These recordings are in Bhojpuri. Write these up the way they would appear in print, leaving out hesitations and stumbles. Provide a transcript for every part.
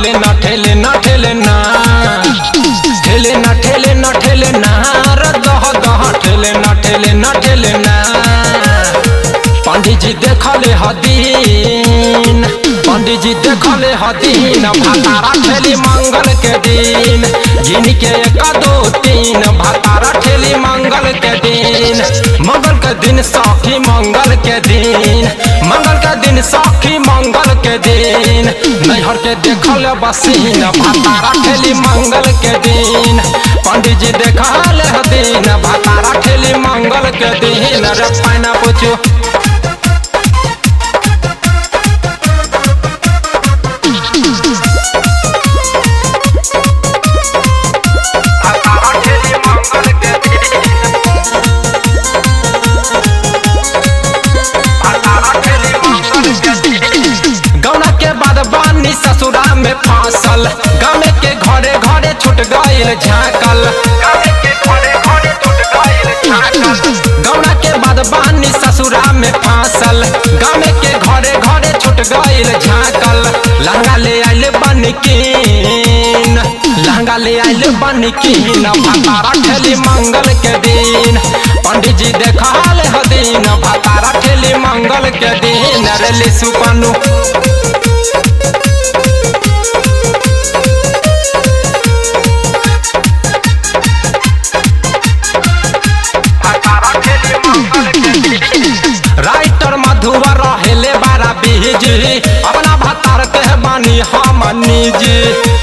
ठेले ना ठेले ना ठेले ना ठेले ना ठेले ना ठेले ना रे दह दह ठेले ना ठेले ना ठेले ना। पंडित जी देखले हदीन, पंडित जी देखले हदीन, भातारा ठेली मंगल के दिन, गिन के 1 2 3 भातारा ठेली मंगल के दिन। मंगल के दिन सखी मंगल के दिन, मंगल के दिन सखी मंगल के दिन, नैहर के देखल बसीन भातारा ठेली मंगल के दिन। पंडित जी देखले हदीन, भातारा ठेली मंगल के दिन। रे पैना पूछो गौना के बाद बानी ससुरा में फांसल, गाँव के घरे घरे छूट गईल झाँकल। गौना के बाद बानी ससुरा में फांसल, गाँव के घरे घरे छूट गईल झाँकल। लहंगा ले आइले बनिकीन, लहंगा ले आइले बनिकीन, भातारा ठेली मंगल के दिन। पंडित जी देखले हदीन, भातारा ठेली मंगल के दिन। रे ले सुपनु राइटर मधुवर रहेले बारा बीजी, अपना भातार के बानी हम निजी,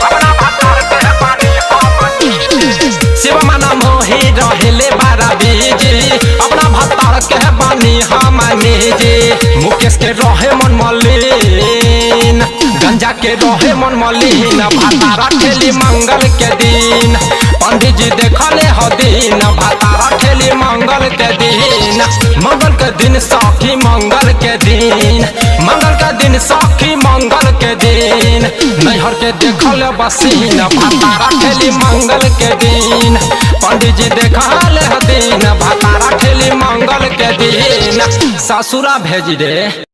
अपना भातार के बानी हम निजी। शिव मना मोही रहेले बारा बीजी, अपना भातार के बानी हम निजी। मुकेश के रहे मन मलिन, गंजा के रहे मन मलिन, भातारा ठेली मंगल के दिन। पंडित जी देखले हदीन, भातारा ठेली मंगल के दिन। मंगल के दिन सखी मंगल के दिन, मंगल के दिन सखी मंगल के दिन, नैहर के देखल बसीन भातारा ठेली मंगल के दिन। पंडित जी देखले हदीन, भातारा ठेली मंगल के दिन। ससुरा भेज दे।